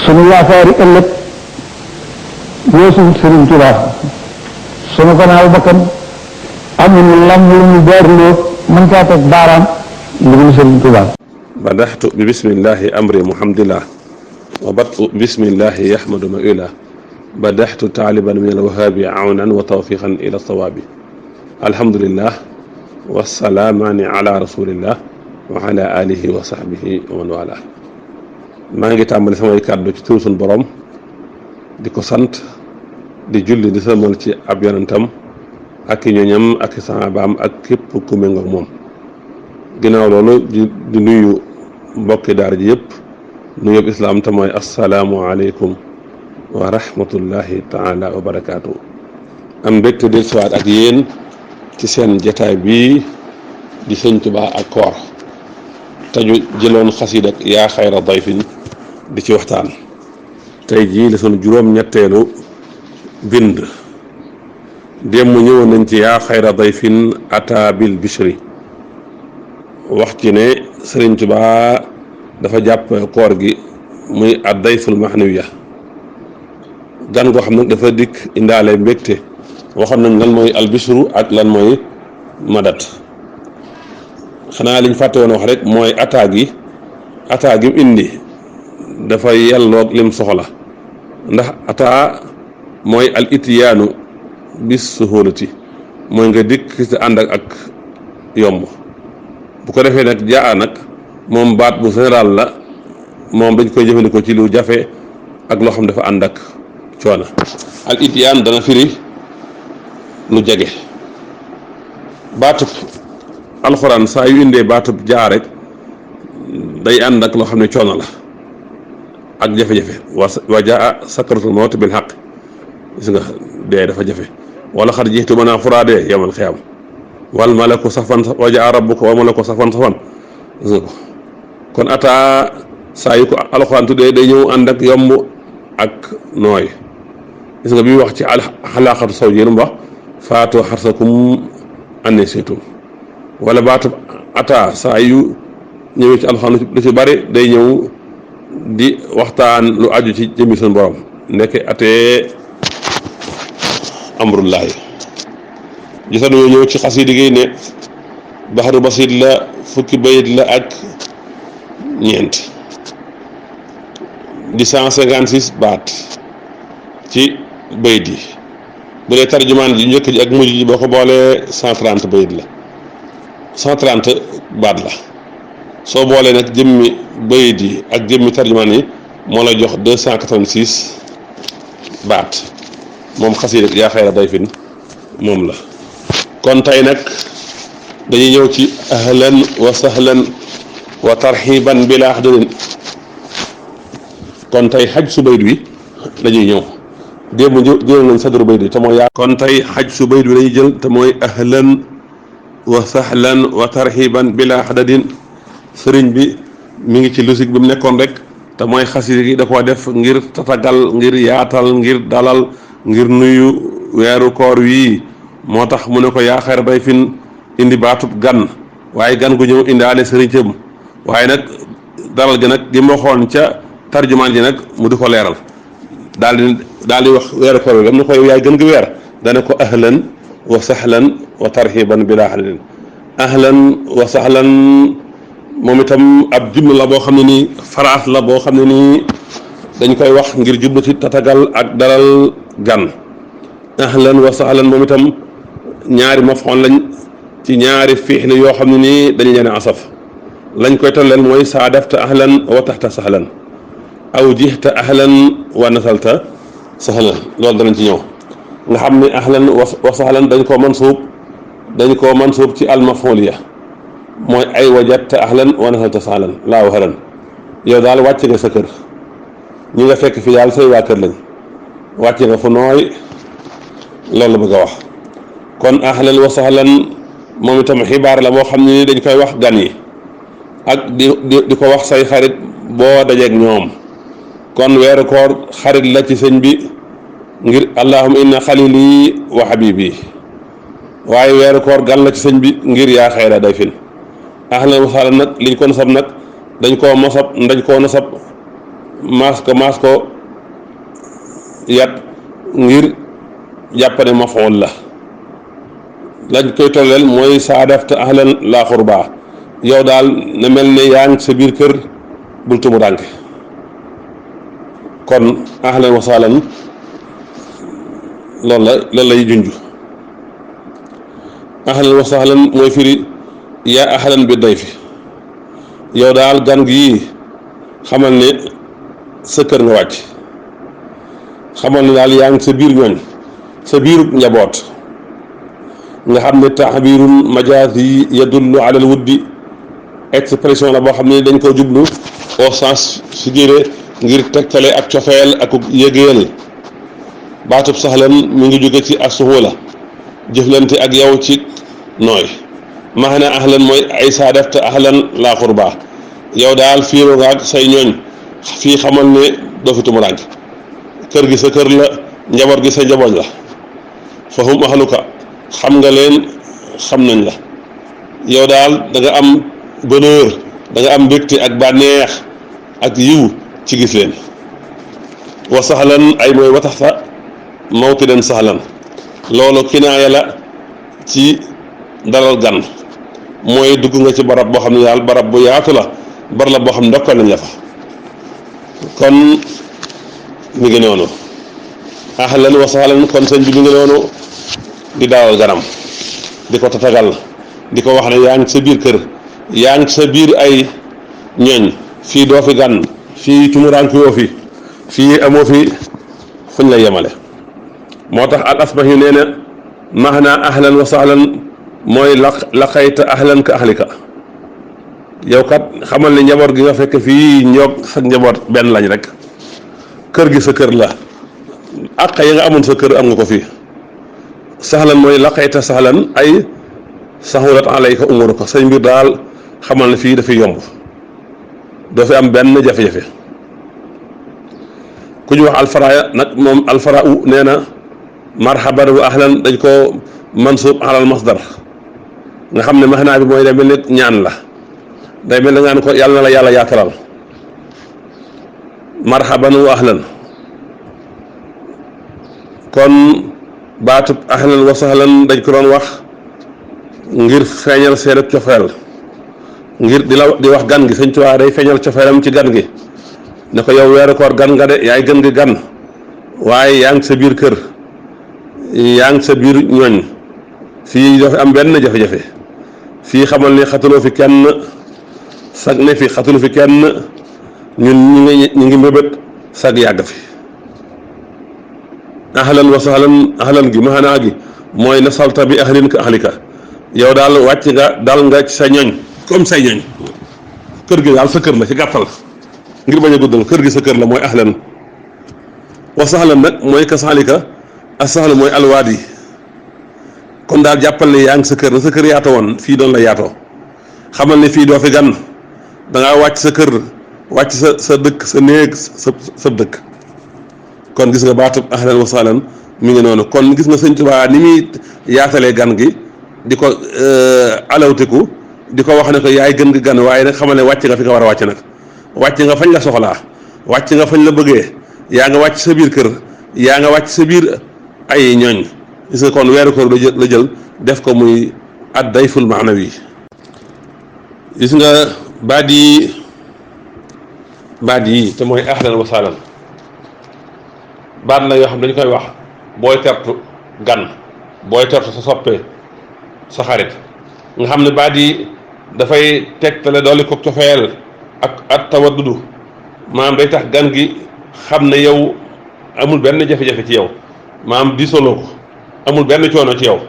sunu yaakaari ëllëg weesuwut Sëriñ Tuubaa sunu gannaaw bakkan amuñu lam lu ñu jaarloo mën caa teg baaraam lu dul Sëriñ Tuubaa. badaxtu bi bismillahi amri muhamdillah wa batu bismillahi yahmadu ma ila badaxtu taaliban min alwahaabi awnan wa tawfiqan ila sawaabi alhamdulillah wasalaamaani ala rasulillah wa ala alihi wa sahbihi wa man wala. maa ngi tàmbali samay kàddu ci turu sunu borom di ko sant di julli di sëlmal ci ab yonentam ak i ñoñam ak i sahabaam ak képp ku méngoog moom. ginnaaw loolu di nuyu mbokki daara ji yëpp nuyób islaam te mooy assalaamu aleykum wa rahmatullahi taala wa barakaatu. am mbégte del siwaat ak yéen ci seen jataay bii di Sëñ Tuubaa ak koor te ñu jëloon xasiid ak yaa xayra dayfin di ci waxtaan. tey jii la sunu juróom-ñetteelu bind. démb ñëwoon nañ ci yaa xayra dayfin ata bil bishri wax ci ne Sëriñ Tuubaa dafa jàpp koor gi muy ad dayful mahnawiya gan goo xam nag dafa dikk indaale mbégte. waxoon nañ lan mooy albishru ak lan mooy madat. xanaa liñ fàtte woon wax rek mooy ataa gi mu indi dafa yelloog lim soxla ndax ataa mooy al itiyaanu bis suhulati mooy nga dikk ci ànd ak yomb. bu ko defee nag jaa nag moom baat bu général la moom dañ koy jëfandikoo ci lu jafe ak loo xam dafa ànd ak coono. al itiyaan dana firi lu jege. baatub alxuraan saa yu indee baatub jaa rek day ànd ak loo xam ne coono la ak jafe-jafe wa jaa sakratul mawt bil haqq gis nga dee dafa jafe wala xad ji'tumunaa furaadee yawmal qiyaama wal malaku safan wa jaa rabbuka wal malaku safan gis nga ko kon ataa saa yu ko alxuraan tuddee day ñëw ànd ak yomb ak nooy. gis nga bi wax ci xalaaxatu saw jéenum wax faatu xarsakum annee seetum wala baatu ata saa yu ñëwee ci alxuraan lu ci bari day ñëw di waxtaan lu aju ci jëmmi suñu borom ndeke atee amrullahi. gisa nañoo ñëw ci xasiida gi ne baxaru basit la fukki bayit la ak ñeent di 156 baat ci bayit yi. bu dee tarjumaan ji njëkk ji ak mujj ji boo ko boolee 130 bayit la 130 baat la soo boolee nag jëmmi bayit yi ak jëmmi tarjumaan yi moo la jox 286 baat moom xasiida yaa xayra dayfin moom la. kon tey nag dañuy ñëw ci ahlan wa sahlan wa tarxiban bila ahdadin. kon tey xaj su bayit wi dañuy ñëw. démb jël nañ sadru bayt bi te mooy kon tey xaj su bayt bi dañuy jël te mooy ahlan wa sahlan wa tarxiban bila xadadin. sëriñ bi mi ngi ci lusik bi mu nekkoon rek te mooy xasida gi da koo def ngir tatagal ngir yaatal ngir dalal ngir nuyu weeru koor wii moo tax mu ne ko yaa xayra dayfin indi baatub gan waaye gan gu ñëw indaale sëriñ cëm waaye nag dalal gi nag gi ma waxoon ca tarjumaan ji nag mu di ko leeral daal di wax weeru koor bi am na koy yaay gën gi weer dana ko ahlan wa sahlan wa tarxiban bila xadadin. ahlan wa sahlan moom itam ab jumla la boo xam ne nii phrase la boo xam ne nii dañ koy wax ngir jublu ci tatagal ak dalal gan. ahlan wa sahlan moom itam ñaari maf'ul lañ ci ñaari fi'l yoo xam ne nii dañu leen asaf lañ koy tolleel mooy saadafta ahlan wa taxta sahlan aw jihta ahlan wa nasalta sahlan loolu danañ ci ñëw nga xam ne ahlan wa sahlan dañ koo mansuub ci almafuliya mooy ay wajadta ahlan wa nasalta sahlan laa wahalan yow daal wàcc nga sa kër ñi nga fekk fi daal say waa kër lañ wàcc nga fu nooy loolu la bëgg a wax. kon ahlan wa sahlan moom itam xibaar la boo xam ne ni dañ koy wax gan yi ak di ko wax say xarit boo dajeeg ñoom. kon weeru koor xarit la ci sëñ bi ngir allahumma inna xalili wa habibi waaye weeru koor gan la ci sëñ bi ngir yaa xayra dayfin. ahlan wa sahlan nag liñ ko nasab nag dañ koo nasab maas ko yat ngir jàppane mafool la lañ koy tolleel mooy saadafta ahlan laa xurbaa yow daal na mel ne yaa ngi sa biir kër bul tumuraanke kon ahlan wa sahlan loolu lay junj ahlan wa sahlan mooy firi yaa ahlan bi dayfi yow daal gan gi xamal ne sa kër nga wàcc xamal ne daal yaa ngi sa biir ñooñ sa biir njaboot nga xam ne taxbirul majaaz yi yadullu ala al wuddi expression la boo xam ne dañ ko jublu au sens figuré ngir tegtale ak cofeel ak yëgeel baatub sahlan mi ngi jóge ci as-suhula jëflante ak yow ci nooy maana ahlan mooy ay saadafta ahlan laa xurbaa yow daal fiiroo nga ak say ñooñ fii xamal ne doo fi tumuraanke kër gi sa kër la njaboot gi sa njaboot la fa hum ahluka xam nga leen xam nañ la yow daal da nga am bonheur da nga am mbégte ak bànneex ak yiw ci gis leen wa sahlan ay mooy watax sa mawtidan sahlan loolu kinaaya la ci dalal gan mooy dugg nga ci barab boo xam ne daal barab bu yaatu la barab la boo xam ne ndokkal nañ la fa kon mi ngi noonu ahlan wa sahlan kon sëñ bi mi ngi noonu di dalal ganam di ko tatagal di ko wax ne yaa ngi sa biir kër yaa ngi sa biir ay ñooñ fii doo fi gan fii tumuraanke yoo fi fii amoo fi fuñ la yemale moo tax al asbahi nee na maana ahlan wa sahlan mooy laqayta ahlan ka ahlika yow kat xamal ne njaboot gi nga fekk fii ñoog sa njaboot benn lañ rek kër gi sa kër la ak ya nga amoon sa kër am nga ko fii sahlan mooy laqayta sahlan ay sahulat alayka umuruka say mbir daal xamal ne fii dafay yomb doo fi am benn jafe-jafe ku ñu wax alfara nag moom alfara u nee na marhaban wa ahlan dañ ko mansub alal masdar nga xam ne maxnaa bi mooy day mel ni ñaan la day mel ni nga ko yàlla na la yàlla yaatalal marhaban wa ahlan kon baatub ahlan wa sahlan dañ ko doon wax ngir feeñal seen cofeel ngir di wax gan gi Sëñ Tuubaa day feeñal cofeelam ci gan gi ne ko yow weeru koor gan nga de yaay gën gi gan waaye yaa ngi sa biir kër yaa ngi sa biir ñooñ fii doo fi am benn jafe-jafe fii xamal ni xatuloo fi kenn sag ne fi xatulu fi kenn ñun ñu ngi mbébét sag yàgg fi ahlan wa sahlan ahlan gi maanaa gi mooy nasalta bi ahlin ka ahlika yow daal wàcc nga dal nga ci sa ñooñ comme say ñooñ kër gi daal sa kër la ci gàttal ngir bañ a guddal kër gi sa kër la mooy ahlan wa sahlan nag mooy ka sahlika as-sahlu mooy alwaadi kon daal jàppal ne yaa ngi sa kër na sa kër yaatoo woon fii doon la yaatoo xamal ne fii doo fi gan da ngaa wàcc sa kër wàcc sa dëkk sa néeg sa dëkk kon gis nga baatub ahlan wa sahlan mi ngi noonu kon gis nga Sëñ Tuubaa ni muy yaatalee gan gi di ko alawtiku di ko wax ne ko yaay gën gi gan waaye nag xamal ne wàcc nga fi nga war a wàcc nag wàcc nga fañ la soxlaa wàcc nga fañ la bëggee yaa nga wàcc sa biir kër yaa nga wàcc sa biir ay ñooñ gis nga kon weeru koor la jël def ko muy ad dayful maanawi gis nga baat yi te mooy ahlan wa sahlan baat la yoo xam dañu koy wax booy tertu gan booy tertu sa soppee sa xarit nga xam ne baat yi dafay tegtale dooli ko cofeel ak at tawaddudu maanaam day tax gan gi xam ne yow amul benn jafe-jafe ci yow maanaam diisoloo ko amul benn coono ci yow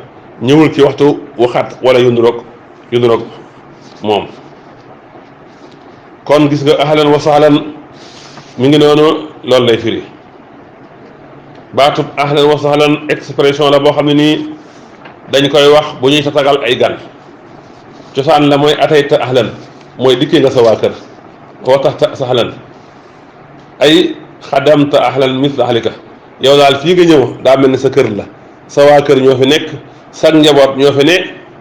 ñëwul ci waxtu waxaat wala yu nuroog moom kon gis nga ahlan wa sahlan mi ngi noonu loolu lay firi baatub ahlan wa sahlan expression la boo xam ne nii dañ koy wax bu ñuy tatagal ay gan cosaan la mooy atayta ahlan mooy dikkee nga sa waa kër wa taxta sahlan ay xadamta ahlan misla ahlika yow daal fii nga ñëw daa mel ni sa kër la sa waa kër ñoo fi nekk sa njaboot ñoo fi ne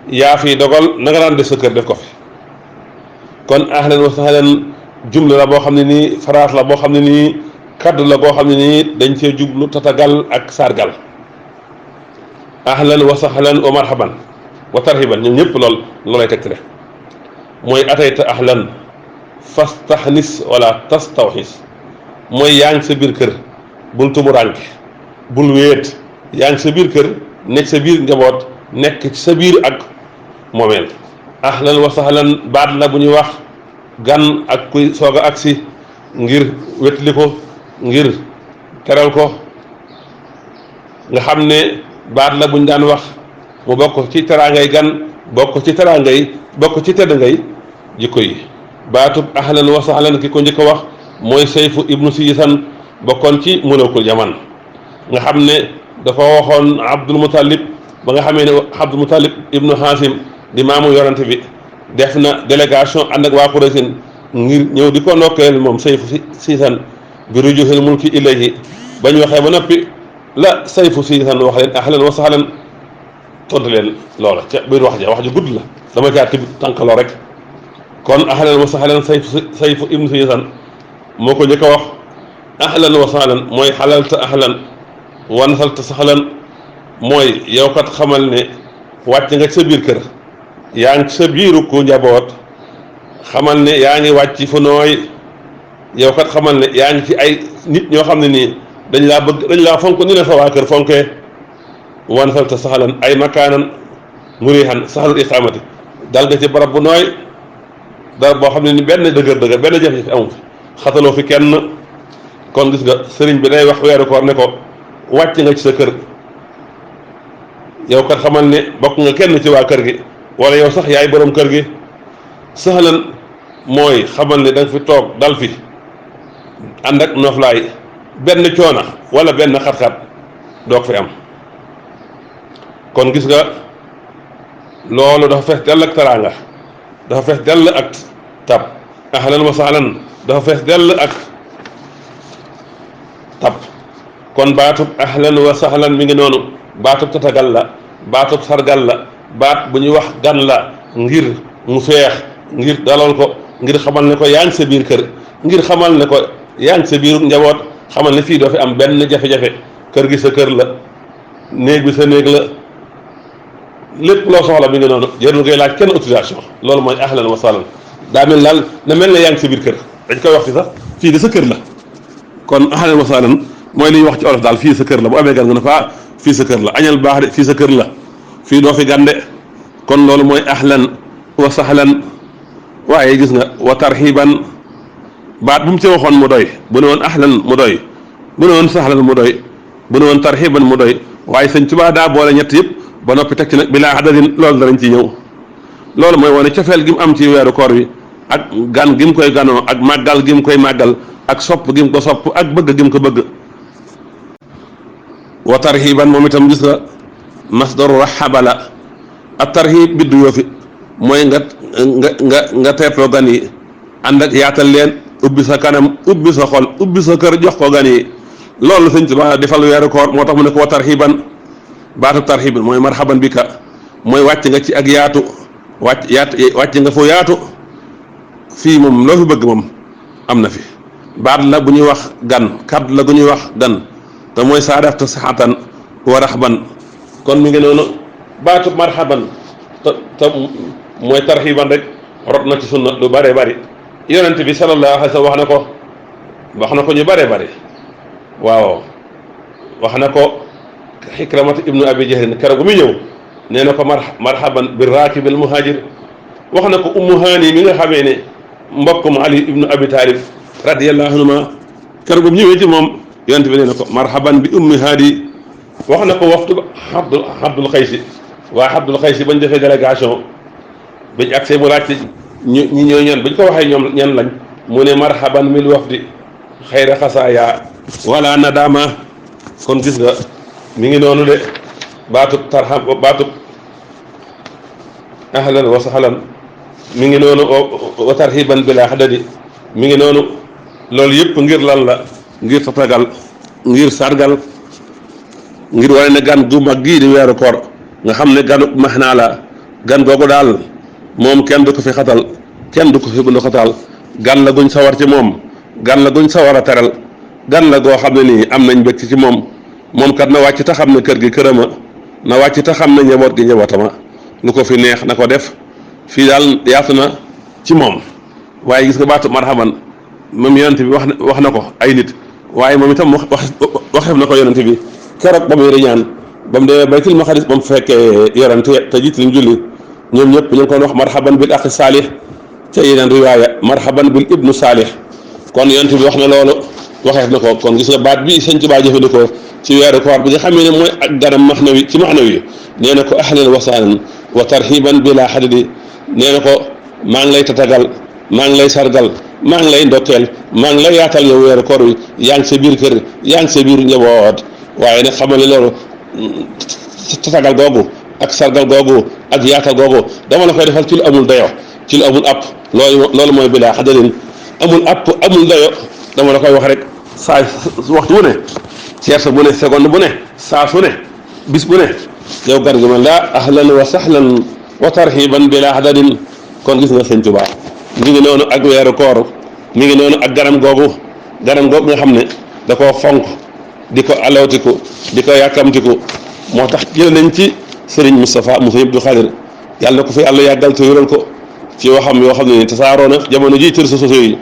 yaa fi dogal na nga daan def sa kër def ko fi kon ahlan wa sahlan jumla la boo xam ne nii phrase la boo xam ne nii kaddu la boo xam ne nii dañ cee jublu tatagal ak sargal ahlan wa sahlan wa marhaban wa tarhiban ñoom ñëpp loolay tegtale mooy atayta ahlan fastahnis wala tastawxis mooy yaa ngi sa biir kër bul tumurànke bul wéet yaa ngi sa biir kër nekk sa biir njaboot nekk ci sa biir ak moomeel ahlan wa sahlan baat la bu ñuy wax gan ak kuy soog a agsi ngir wetli ko ngir teral ko nga xam ne baat la bu ñu daan wax mu bokk ci teraangay gan bokk ci teraangay bokk ci tedd ngay jikko yi baatub ahlan wa sahlan ki ko njëkk a wax mooy sayfu ibnu siisan bokkoon ci mulukul yaman nga xam ne dafa waxoon abdul mutalib ba nga xamee ne abdul mutalib ibnu hasim di maamu yorante bi def na délégation ànd ak waa Quraysin ngir ñëw di ko ndokkeel moom sayfu siisan bi rujuhil mulki ilayhi bañ waxee ba noppi la sayfu siisan wax leen ahlan wa sahlan tontu leen loola ca biir wax ju gudd la dama caa tibb tànkaloo rek kon ahlan wa sahlan sayfu ibnu siisan moo ko njëkk a wax ahlan wa sahlan mooy xalalta ahlan wa nasalta sahlan mooy yow kat xamal ne wàcc nga ci sa biir kër yaa ngi ci sa biiru ku njaboot xamal ne yaa ngi wàcc fu nooy yow kat xamal ne yaa ngi ci ay nit ñoo xam ne nii dañ laa bëgg dañ laa fonk ni la sa waa kër fonkee wa nasalta sahlan ay makaanan murihan sahlul iqaamati dal nga ci barab bu nooy dara boo xam ne ni benn dëgër benn jafe-jafe amu fi xataloo fi kenn kon gis nga sëriñ bi day wax weeru koor ne ko wàcc nga ci sa kër yow kat xamal ne bokk nga kenn ci waa kër gi wala yow sax yaay borom kër gi sahlan mooy xamal ne da nga fi toog dal fi ànd ak noflaay benn coona wala benn xat-xat doog fi am kon gis nga loolu dafa fees dell ak teraanga dafa fees dell ak tab ahlan wa sahlan dafa fees dell ak tab kon baatub ahlan wa sahlan mi ngi noonu baatub tatagal la baatub sargal la baat bu ñuy wax gan la ngir mu feex ngir dalal ko ngir xamal ne ko yaa ngi sa biir kër ngir xamal ne ko yaa ngi sa biir njaboot xamal ne fii doo fi am benn jafe-jafe kër gi sa kër la néeg bi sa néeg la lépp loo soxla mi ngi noonu jërul ngay laaj kenn autorisation loolu mooy ahlan wa sahlan daa mel daal na mel ne yaa ngi sa biir kër dañ koy wax fi sax fii de sa kër la kon ahlan wa sahlan mooy li ñuy wax ci olof daal fii sa kër la bu amee gan nga ne fa fii sa kër la añal baax de fii sa kër la fii doo fi gande kon loolu mooy ahlan wa sahlan waaye gis nga wa tarhiban baat bu mu ci waxoon mu doy bu ne woon ahlan mu doy bu ne woon sahlan mu doy bu ne woon tarhiban mu doy waaye sëñ Tuubaa daa boole ñett yëpp ba noppi teg ci nag bilaa adadin loolu darañ ci ñëw loolu mooy wane cofeel gi mu am ci weeru koor wi ak gan gi mu koy ganoo ak màggal gi mu koy màggal ak sopp gi mu ko sopp ak bëgg gi mu ko bëgg wa tarhiban moom itam gis nga masdaru rahaba la ak tarhib biddu yoo fi mooy nga teertoo gan yi ànd ak yaatal leen ubbi sa kanam ubbi sa xol ubbi sa kër jox ko gan yi loolu sëñ Tuubaa defal weeru koor moo tax mu ne ko wa tarhiban baatu tarhiban mooy marhaban bi ka mooy wàcc nga ci ak yaatu wàcc nga foo yaatu fii moom loo fi bëgg moom am na fi baat la bu ñuy wax gan kàddu la gu ñuy wax gan te mooy saadafta saxatan wa raxban kon mi ngi noonu baatu marhaban te mooy tarhiban rek rot na ci sunna lu bëree bëri yonent bi sallallahu alayhi wa sallam wax na ko ñu bëree bëri waaw wax na ko xikramatu ibnu abi jahlin keroog bu muy ñëw nee na ko marhaban bi raakibil muhajir wax na ko ummu haani mi nga xamee ne mbokkum ali ibnu abi talib radiyallahu anhuma keroog bu mu ñëwee ci moom yonent bi nee na ko marhaban bi ummi haadi wax na ko waxtu abdul xaysi waa abdul xaysi bañ defee délégation bañ accès mu laajte ñi ñooy ñan bañ ko waxee ñoom ñan lañ mu ne marhaban mil wafdi xayra xasaaya wala nadama kon gis nga mi ngi noonu de baatub baatub ahlan wa sahlan mi ngi noonu wa tarhiban bila xadadi mi ngi noonu loolu yëpp ngir lan la ngir tatagal ngir sargal ngir wane ne gan gu mag gii di weeru koor nga xam ne ganu maxnaa la gan googu daal moom kenn du ko fi xatal kenn du ko fi bundu xatal gan la guñ sawar ci moom gan la guñ sawar a teral gan la goo xam ne nii am nañ bëgg ci moom kat na wàcc te xam ne kër gi kërama na wàcc te xam ne njaboot gi njabootama lu ko fi neex na ko def fii daal yaatu na ci moom waaye gis nga baatu marhaban moom yonent bi wax na ko ay nit waaye moom itam waxeef na ko yonent bi keroog ba muy riñaan ba mu demee baytul maqdis ba mu fekkee yonent te jiit liñ julli ñoom ñëpp ñu ngi ko wax marhaban bil axi saalih te yeneen riwaaya marhaban bil ibnu saalih kon yonent bi wax na loolu waxeef na ko kon gis nga baat bi Sëñ Tuubaa jëfandikoo ci weeru koor bi nga xam ne mooy ak ganam maxnawi ci maxnawi nee na ko ahlan wa sahlan wa tarhiban bila xadadi nee na ko maa ngi lay tatagal maa ngi lay sargal maa ngi lay ndokkeel maa ngi lay yaatal yow weeru koor wi yaa ngi sa biir kër yaa ngi sa biir njaboot waaye nag xamal ne loolu tatagal googu ak sargal googu ak yaatal googu dama la koy defal ci lu amul dayo ci lu amul app loolu mooy bilaa xadalin amul app amul dayo dama la koy wax rek saa waxtu bu ne tierce bu ne seconde bu ne saa su ne bis bu ne yow gar gi man laa ahlan wa sahlan wa tarhiban bilaa xadalin kon gis nga Sëñ Tuubaa mi ngi noonu ak weeru koor mi ngi noonu ak ganam googu nga xam ne da koo fonk di ko alawtiku di ko yàkkamtiku moo tax jël nañ ci Serigne Moustapha Moussa Abdou Khadir yàlla na ko fi yàlla yàggal te wéral ko ci waxam yoo xam ne ni tasaaroo na jamono ji tër soso yi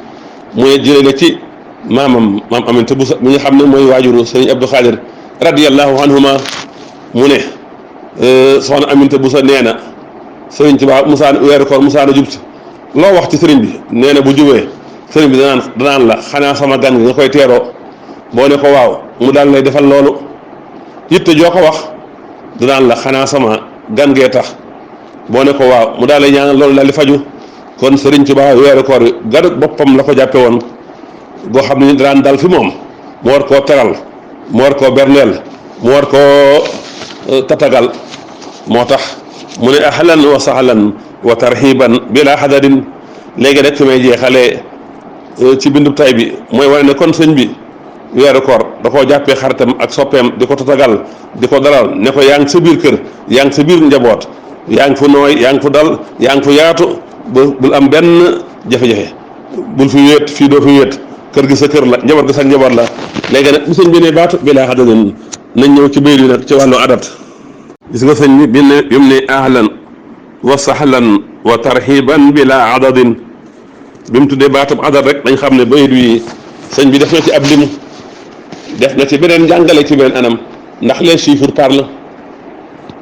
mu ne jëlee na ci maam Aminta Boussa mi nga xam ne mooy waajuru Serigne Abdou Khadir radiyallahu anhuma mu ne soxna Aminta Boussa nee na Serigne Touba Moussa weeru koor Moussa na jubti loo wax ci Serigne bi nee na bu jubee Serigne bi danaan la xanaa sama gan nga koy teeroo boo ne ko waaw mu daal lay defal loolu yitte joo ko wax danaan la xanaa sama gan gee tax boo ne ko waaw mu daal lay ñaanal loolu daal di faju kon Serigne Touba weeru koor wi ganu boppam la ko jàppe woon goo xam ne daan dal fi moom mu war koo teral mu war koo berneel mu war koo tatagal moo tax mu ne ahlan wa sahlan wa tarhiban bila xadadin léegi rek fi may jeexalee ci bindub tay bi mooy wane ne kon sëñ bi weeru koor da koo jàppee xaritam ak soppeem di ko tatagal di ko dalal ne ko yaa ngi sa biir kër yaa ngi sa biir njaboot yaa ngi fu nooy yaa ngi fu dal yaa ngi fu yaatu bul am benn jafe-jafe bul fi wéet fii doo fi wéet kër gi sa kër la njaboot gi sa njaboot la léegi nag bu sëñ bi ne baatu bilaa xadadin nañ ñëw ci bayt yi nag ci wàllu adat gis nga sëñ bi mu ne ahlan wa sahlan wa tarhiban bila adadin bi mu tuddee baatab adat rek dañ xam ne bayit wi sëñ bi def na ci ab lim def na ci beneen njàngale ci beneen anam ndax les chiffres parlent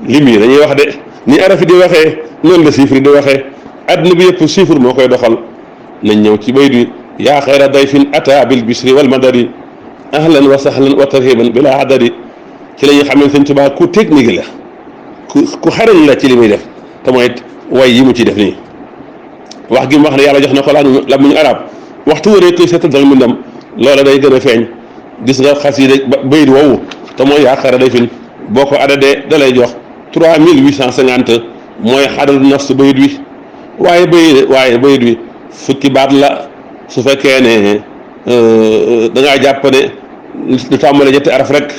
lim yi dañuy wax de ni arafi di waxee noonu la chiffre di waxee adduna bi yëpp chiffre moo koy doxal nañ ñëw ci bayit wi yaa xayra dayfin ata bil bishri wal madadi ahlan wa sahlan wa tarhiban bila adadi ci la ñuy xam ne sëñ Tuubaa ku technique la ku xarañ la ci li muy def te mooy way yi mu ci def nii wax gi mu wax ne yàlla jox na ko la muñu arab waxtu wëree koy seetal dal mbindam loola day gën a feeñ gis nga xas yi de bayit woowu te mooy yaakaar day fin boo ko adadee da lay jox 3850 mooy xadadu nafs bayit wi waaye bayit wi fukki baat la su fekkee ne da ngaa jàpp ne lu tàmbale ñetti araf rek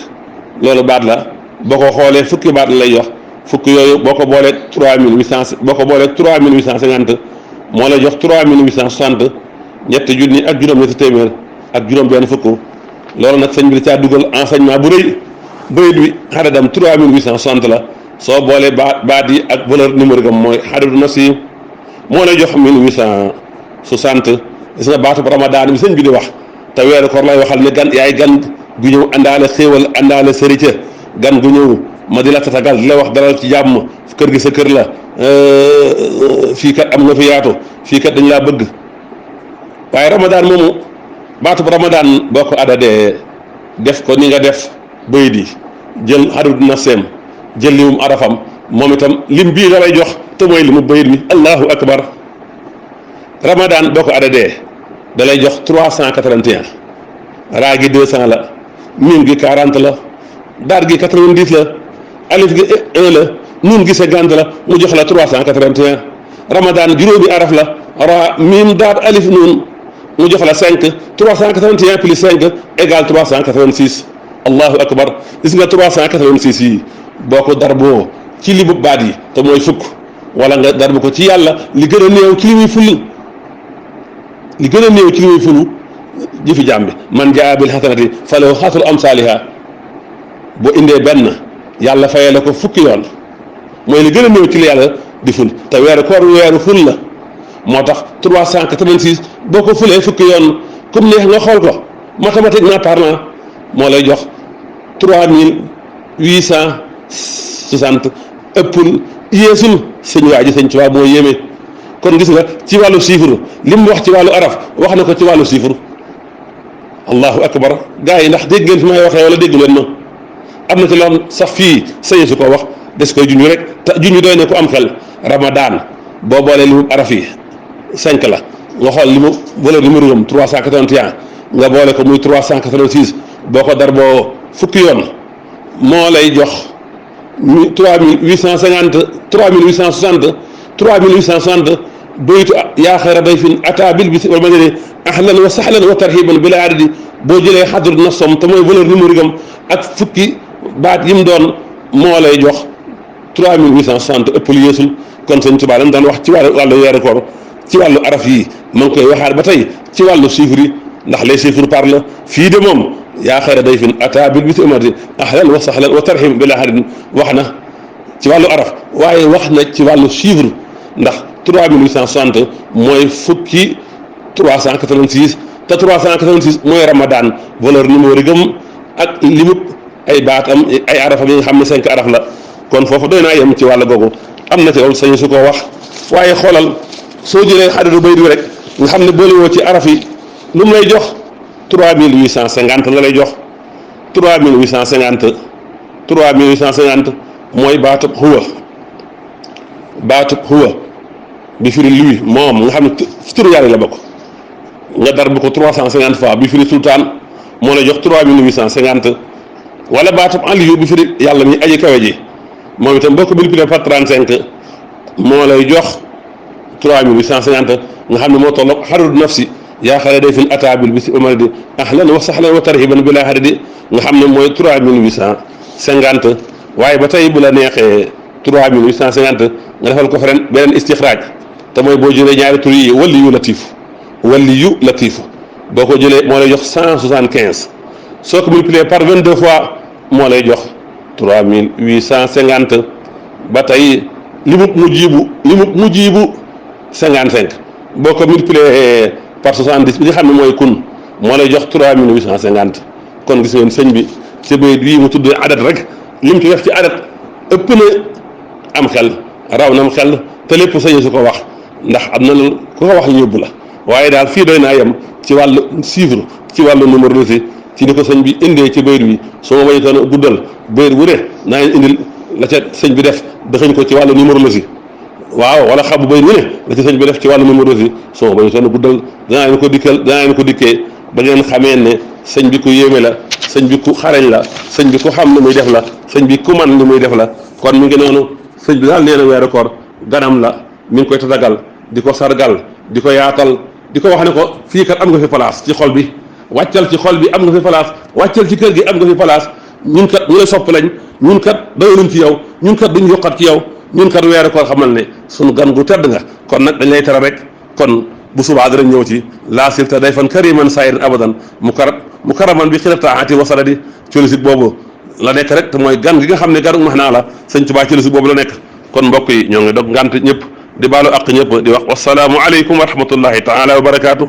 loolu baat la boo ko xoolee fukki baat la lay jox fukk yooyu boo ko boolee 3850 moo lay jox 3860 ñetti junni ak juróom-ñetti téeméer ak juróom-benn fukk loolu nag sëñ bi da caa dugal enseignement bu rëy bayit wi xadadam 3860 la soo boolee baat yi ak valeur numérique am mooy xadadu nafs yi moo lay jox 1860 gis nga baatu ramadaan bi sëñ bi di wax te weeru koor lay waxal ne gan yaay gan gu ñëw àndaale xéewal àndaale sërica gan gu ñëw ma di la tatagal di la wax dalal ci jàmm kër gi sa kër la fii kat am nga fi yaatu fii kat dañ laa bëgg waaye ramadaan moomu baatu ramadaan boo ko adadee def ko ni nga def bayit yi jël xadadu nafseem jël limum arafam moom itam lim bii nga lay jox te mooy limu bayit wi allahu akbar ramadaan boo ko adadee da lay jox 381 raa gi 200 la miim gi 40 la daar gi 90 la alif gi 1 la nuun gi 50 la mu jox la 381 ramadaan juróomi araf la raa miim daar alif nuun mu jox la 5 381 plus 5 égale 386 allahu akbar gis nga 386 yi boo ko darboo ci limu baat yi te mooy fukk wala nga darbu ko ci yàlla li gën a néew ci li muy ful li gën a néew ci li muy fulu jëfi jaam bi man jaa bil hasanati falahu xasru amsaaliha boo indee benn yàlla fayee la ko fukki yoon mooy li gën a néew ci li yàlla di ful te weeru koor weeru ful la moo tax 386 boo ko fulee fukki yoon comme neex nga xool ko mathématiquement parlant moo lay jox 3860 ëppul yeesul sëñ waa ji sëñ Tuubaa moo yéeme kon gis nga ci wàllu chiffre li mu wax ci wàllu araf wax na ko ci wàllu chiffre allahu akbar gars yi ndax dégg ngeen fi may waxee wala dégg leen ma am na ci loo xam sax fii sëñ su ko wax des koy junj rek te junj doy na ko am xel ramadan boo boolee li mu araf yi 5 la nga xool li mu valeur numéro yam 381 nga boole ko muy 386 boo ko dar boo fukki yoon moo lay jox 3850 3860 3860 baytu yaa xayra dayfin ataa bil bisri wal madadi ahlan wa sahlan wa tarhiban bila adadi boo jëlee xadru nafsom te mooy valeur numéro yam ak fukki baat yi mu doon moo lay jox 3860 ëppal yeesul kon sëñ Tuubaa lañ daan wax ci wàllu weeru koor ci wàllu araf yi ma ngi koy waxaat ba tey ci wàllu chiffre yi ndax les chiffres parlent fii de moom yaa xayra dayfin ataa bil bisri wal madadi ahlan wa sahlan wa tarhiban bila adadi wax na ci wàllu araf waaye wax na ci wàllu chiffre ndax 3860 mooy fukki 386 te 386 mooy ramadan valeur numéro gëm ak limu ay baatam ay arafam yi nga xam ne 5 araf la kon foofu doy naa yem ci wàll googu am na ci loolu sañu su ko wax waaye xoolal soo jëlee xadadu bayt bi rek nga xam ne boole woo ci araf yi lu mu lay jox 3850 la lay jox 3850 mooy baatub huwa bi firi lui moom nga xam ne ci turu yàlla la bokk nga dar bu ko 350 fois bi firi sultaan moo lay jox 3850 wala baatub aliyu bi firi yàlla mi aji kawe ji moom itam boo ko multiplié par 35 moo lay jox 3850 nga xam ne moo tolloog xarud nafsi yaa xare day fin atabil bi si umaradi ahlan wa sahlan wa tarhiban bila hadadi nga xam ne mooy 3850 waaye ba tey bu la neexee 3850 nga defal ko feren beneen istixraaj te mooy boo jëlee ñaari tur yi waliyu latifu boo ko jëlee moo lay jox 175 soo ko multiplié par 22 fois moo lay jox 3850 ba tey limub mujibu 55 boo ko multiplié par 70 bi nga xam ne mooy kun moo lay jox 3850 kon gis ngeen sëñ bi ci bayit bii mu tudd adat rek lim ci def ci adat ëpp na am xel raw na am xel te lépp sëñ su ko wax ndax am na ku ko wax ñu yóbbu la waaye daal fii doy naa yem ci wàllu chiffre ci wàllu numérologie ci ni ko sëñ bi indee ci bayit bi su ma bañutoon a guddal bayit bu ne naa leen indil la ca sëñ bi def dëxëñ ko ci wàllu numérologie waaw wala xabu bayit bu ne la ca sëñ bi def ci wàllu numérologie su ma bañutoon a guddal danaa leen ko dikkee ba ngeen xamee ne sëñ bi ku yéeme la sëñ bi ku xarañ la sëñ bi ku xam li muy def la sëñ bi ku man li muy def la kon mi ngi noonu sëñ bi daal nee na weeru koor ganam la mi ngi koy tatagal di ko sargal di ko yaatal di ko wax ne ko fii kat am nga fi place ci xol bi wàccal ci xol bi am nga fi place wàccal ci kër gi am nga fi place ñun kat ñu la sopp lañ ñun kat doyaluñ ci yow ñun kat duñ yokkat ci yow ñun kat weeru koor xamal ne suñu gan gu tedd nga kon nag dañ lay tere rek kon bu subaa danañ ñëw ci laa silta day fan kariman sayirin abadan mu karaman bi xilataati wasaladi colisit boobu la nekk rek te mooy gan gi nga xam ne ganu max naa la sëñ Tuubaa colisit boobu la nekk kon mbokk yi ñoo ngi dog ngant ñëpp di baalu àq ñëpp di wax wasalaamu aleykum wa rahmatullahi taala wa barakaatu